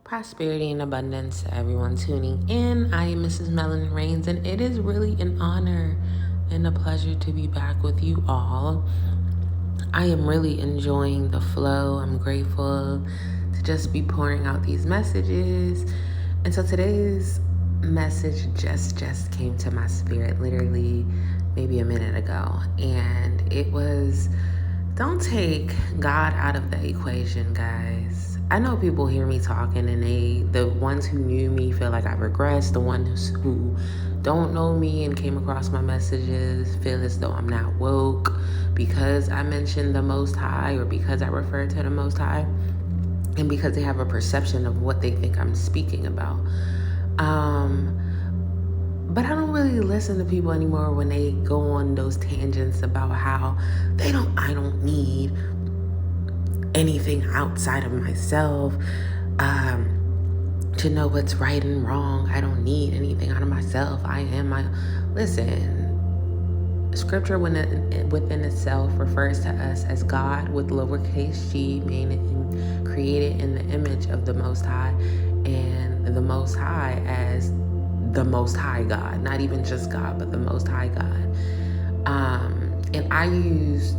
Prosperity and abundance to everyone tuning in. I am Mrs.Melanin, and it is really an honor and a pleasure to be back with you all. I am really enjoying the flow. I'm grateful to just be pouring out these messages. And so today's message just came to my spirit literally maybe a minute ago. And it was, don't take God out of the equation, guys. I know people hear me talking and the ones who knew me feel like I regressed. The ones who don't know me and came across my messages feel as though I'm not woke because I mentioned the Most High or because I refer to the Most High and because they have a perception of what they think I'm speaking about. But I don't really listen to people anymore when they go on those tangents about how I don't need anything outside of myself to know what's right and wrong. I don't need anything out of myself. I am my... Listen, scripture within itself refers to us as God with lowercase g, meaning created in the image of the Most High, and the Most High as the Most High God, not even just God, but the Most High God. And I use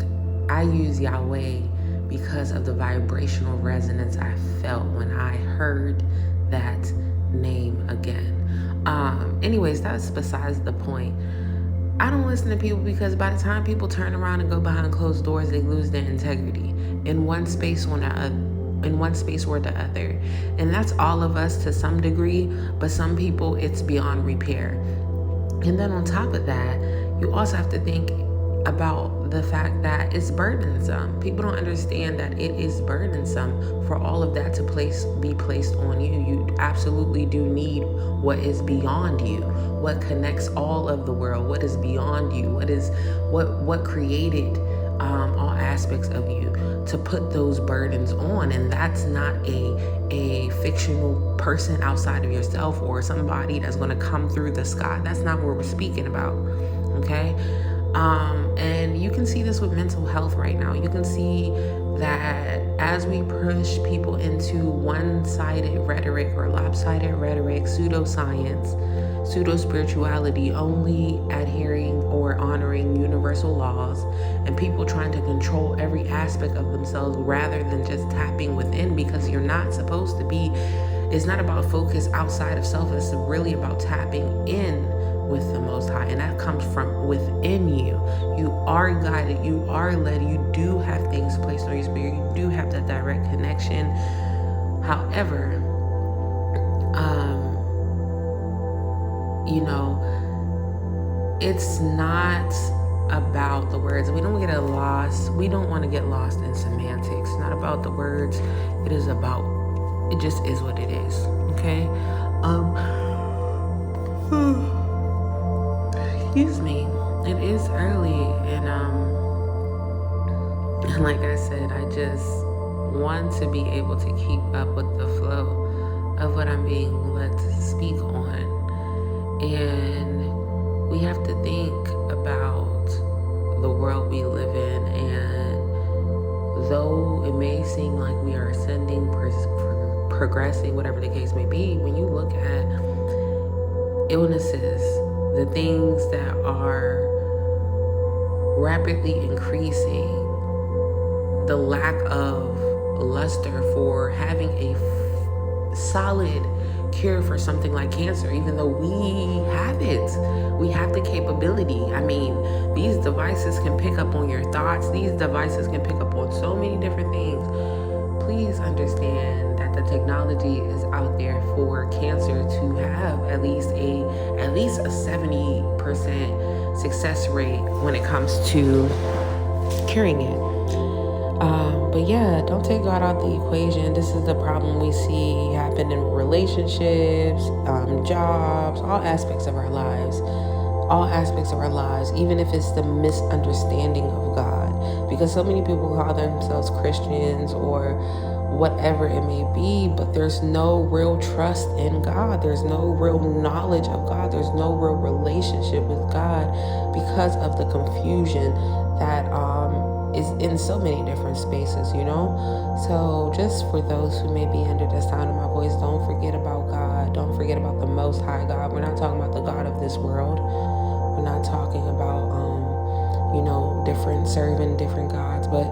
Yahweh because of the vibrational resonance I felt when I heard that name again. Anyways, that's besides the point. I don't listen to people because by the time people turn around and go behind closed doors, they lose their integrity in one space or the other. And that's all of us to some degree, but some people it's beyond repair. And then on top of that, you also have to think about the fact that it's burdensome. People don't understand that it is burdensome for all of that to be placed on you. You absolutely do need what is beyond you, what connects all of the world, what is beyond you, what created all aspects of you, to put those burdens on. And that's not a fictional person outside of yourself or somebody that's going to come through the sky. That's not what we're speaking about. Okay. And you can see this with mental health right now. You can see that as we push people into one-sided rhetoric or lopsided rhetoric, pseudoscience, pseudo-spirituality, only adhering or honoring universal laws, and people trying to control every aspect of themselves rather than just tapping within, because you're not supposed to be. It's not about focus outside of self. It's really about tapping in with the Most High, and that comes from within you. You are guided, you are led, you do have things placed on your spirit, you do have that direct connection. However, it's not about the words. We don't want to get lost in semantics. It's not about the words. It just is what it is. Okay. Excuse me. It is early, and like I said, I just want to be able to keep up with the flow of what I'm being led to speak on. And we have to think about the world we live in, and though it may seem like we are ascending, progressing, whatever the case may be, when you look at illnesses, the things that are rapidly increasing, the lack of luster for having a solid cure for something like cancer, even though we have it. We have the capability. I mean, these devices can pick up on your thoughts. These devices can pick up on so many different things. Please understand that the technology is out there for cancer to have at least a 70% success rate when it comes to curing it. But yeah, don't take God out the equation. This is the problem we see happen in relationships, jobs, all aspects of our lives, even if it's the misunderstanding of God. Because so many people call themselves Christians or whatever it may be, but there's no real trust in God. There's no real knowledge of God. There's no real relationship with God because of the confusion that is in so many different spaces, So just for those who may be under the sound of my voice, don't Most High God. We're not talking about the God of this world. We're not talking about, serving different gods, but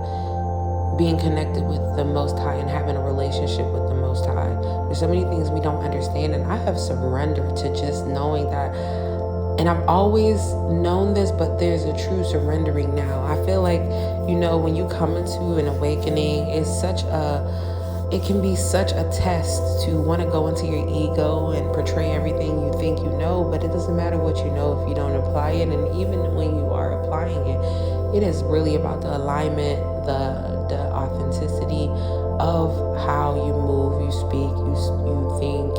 being connected with the Most High and having a relationship with the Most High. There's so many things we don't understand, and I have surrendered to just knowing that. And I've always known this, but there's a true surrendering now. I feel like, when you come into an awakening, it can be such a test to want to go into your ego and portray everything you think you know, but it doesn't matter what you know if you don't apply it. And even when you are applying it, it is really about the alignment, the authenticity of how you move, you speak, you think,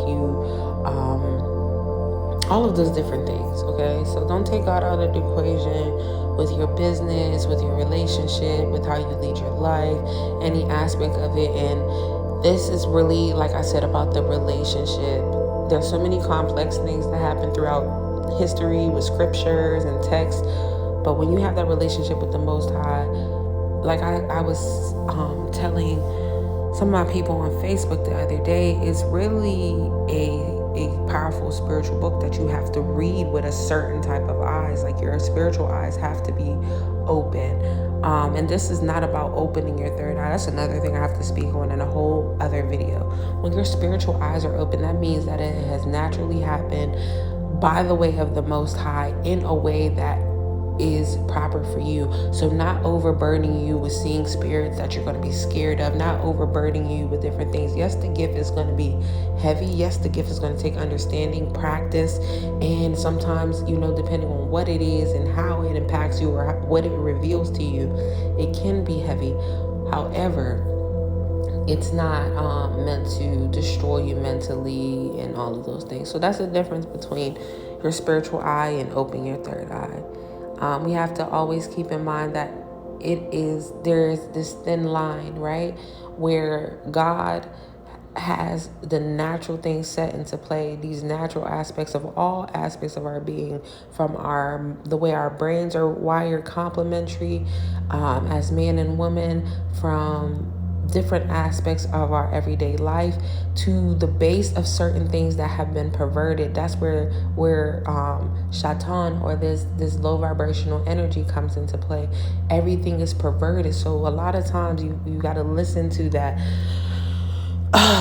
all of those different things, okay? So don't take God out of the equation with your business, with your relationship, with how you lead your life, any aspect of it. And this is really, like I said, about the relationship. There's so many complex things that happen throughout history with scriptures and texts, but when you have that relationship with the Most High, like I was telling some of my people on Facebook the other day, it's really a powerful spiritual book that you have to read with a certain type of eyes. Like your spiritual eyes have to be open. And this is not about opening your third eye. That's another thing I have to speak on in a whole other video. When your spiritual eyes are open, that means that it has naturally happened by the way of the Most High in a way that is proper for you. So not overburdening you with seeing spirits that you're going to be scared of, not overburdening you with different things. Yes, the gift is going to be heavy. Yes, the gift is going to take understanding, practice, and sometimes, depending on what it is and how it impacts you or what it reveals to you, it can be heavy. However, it's not meant to destroy you mentally and all of those things. So that's the difference between your spiritual eye and opening your third eye. We have to always keep in mind that there's this thin line, right? Where God has the natural things set into play, these natural aspects of all aspects of our being, from the way our brains are wired complementary as man and woman, from different aspects of our everyday life to the base of certain things that have been perverted. That's where shaitan, or this low vibrational energy, comes into play. Everything is perverted. So a lot of times you got to listen to that.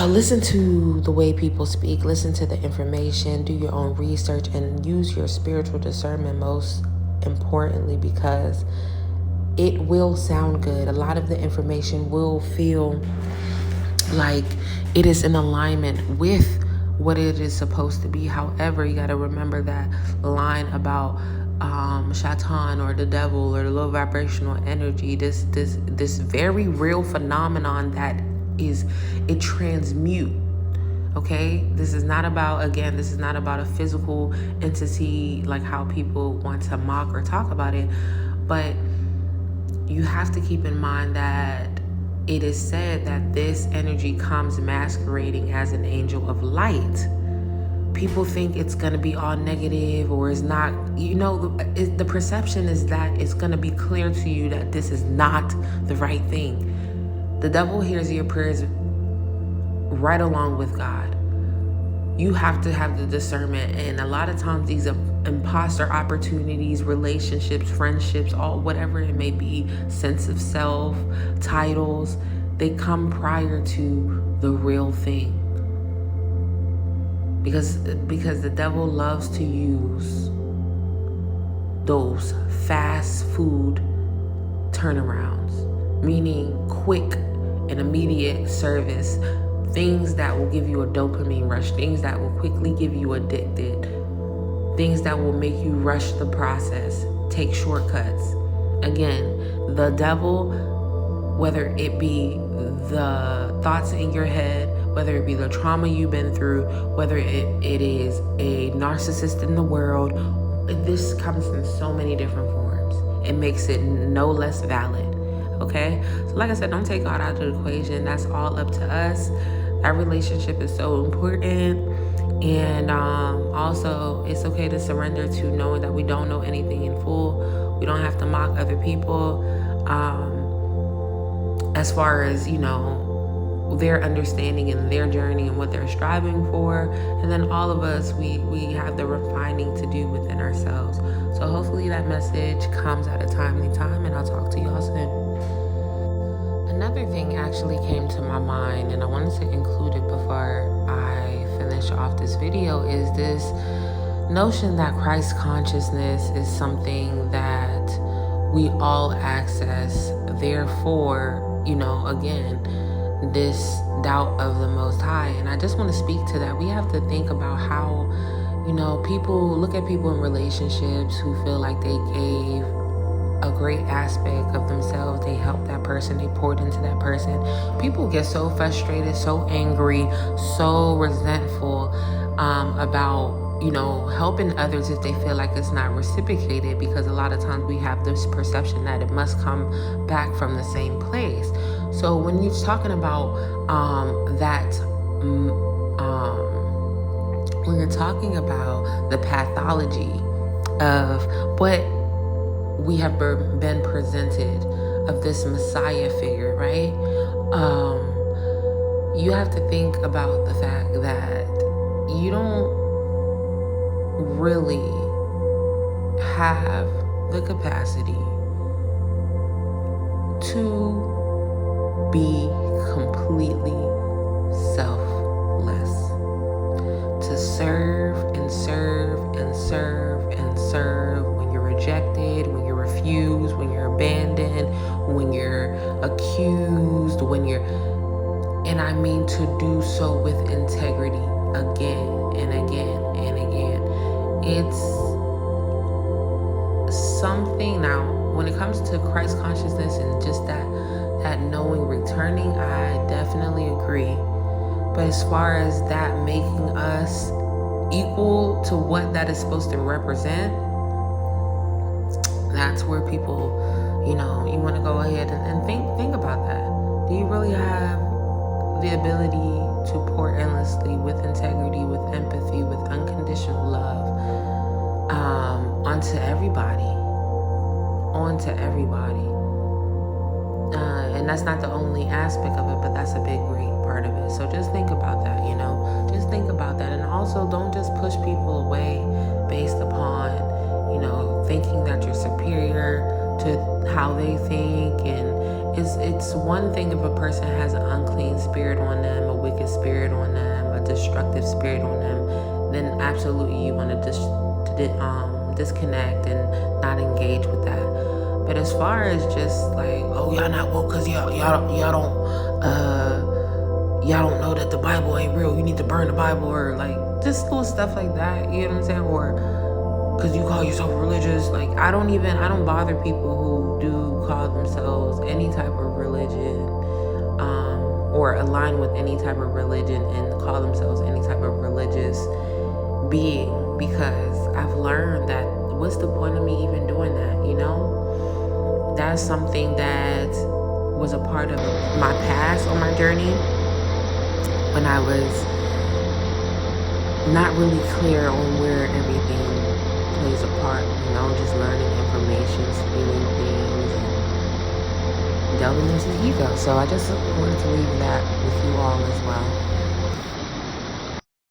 Listen to the way people speak, listen to the information, do your own research, and use your spiritual discernment most importantly, because it will sound good. A lot of the information will feel like it is in alignment with what it is supposed to be. However, you got to remember that line about shaitan, or the devil, or the low vibrational energy, this very real phenomenon that it transmute. Okay, this is not about a physical entity like how people want to mock or talk about it, but you have to keep in mind that it is said that this energy comes masquerading as an angel of light. People think it's going to be all negative, or it's not. The perception is that it's going to be clear to you that this is not the right thing. The devil hears your prayers right along with God. You have to have the discernment, and a lot of times these imposter opportunities, relationships, friendships, all whatever it may be, sense of self, titles, they come prior to the real thing. Because the devil loves to use those fast food turnarounds, meaning quick and immediate service, things that will give you a dopamine rush, things that will quickly give you addicted, things that will make you rush the process, take shortcuts. Again, the devil, whether it be the thoughts in your head, whether it be the trauma you've been through, whether it is a narcissist in the world, this comes in so many different forms. It makes it no less valid. Okay? So like I said, don't take God out of the equation. That's all up to us. That relationship is so important. And also, it's okay to surrender to knowing that we don't know anything in full. We don't have to mock other people. As far as, their understanding and their journey and what they're striving for. And then all of us, we have the refining to do within ourselves. So hopefully that message comes at a timely time, and I'll talk to y'all soon. Another thing actually came to my mind, and I wanted to include it before I finish off this video, is this notion that Christ consciousness is something that we all access. Therefore, again, this doubt of the Most High. And I just want to speak to that. We have to think about how, people look at people in relationships who feel like they gave a great aspect of themselves. They helped that person. They poured into that person. People get so frustrated, so angry, so resentful about helping others if they feel like it's not reciprocated, because a lot of times we have this perception that it must come back from the same place. So when you're talking about when you're talking about the pathology of what we have been presented of this Messiah figure, right? You have to think about the fact that you don't really have the capacity to be completely selfless, to serve and serve and serve and serve when you're rejected, when you're refused, when you're abandoned, when you're accused, and I mean to do so with integrity again and again and again. It's something. Now, when it comes to Christ consciousness and just that knowing, returning, I definitely agree. But as far as that making us equal to what that is supposed to represent, that's where people, you want to go ahead and think about that. Do you really have the ability to pour endlessly with integrity, with empathy, with unconditional love onto everybody? And that's not the only aspect of it, but that's a big, great part of it. So just think about that, just think about that. And also, don't just push people away based upon, thinking that you're superior to how they think. And it's one thing if a person has an unclean spirit on them, a wicked spirit on them, a destructive spirit on them, then absolutely you want to disconnect and not engage with that. But as far as just like, oh, y'all not woke because y'all don't know that the Bible ain't real, you need to burn the Bible, or like just little stuff like that, you know what I'm saying? Or because you call yourself religious. Like, I don't bother people who do call themselves any type of religion, or align with any type of religion and call themselves any type of religious being, because I've learned that what's the point of me even doing that, That's something that was a part of my past on my journey when I was not really clear on where everything plays a part, just learning information, feeling things, and delving into the ego. So I just wanted to leave that with you all as well.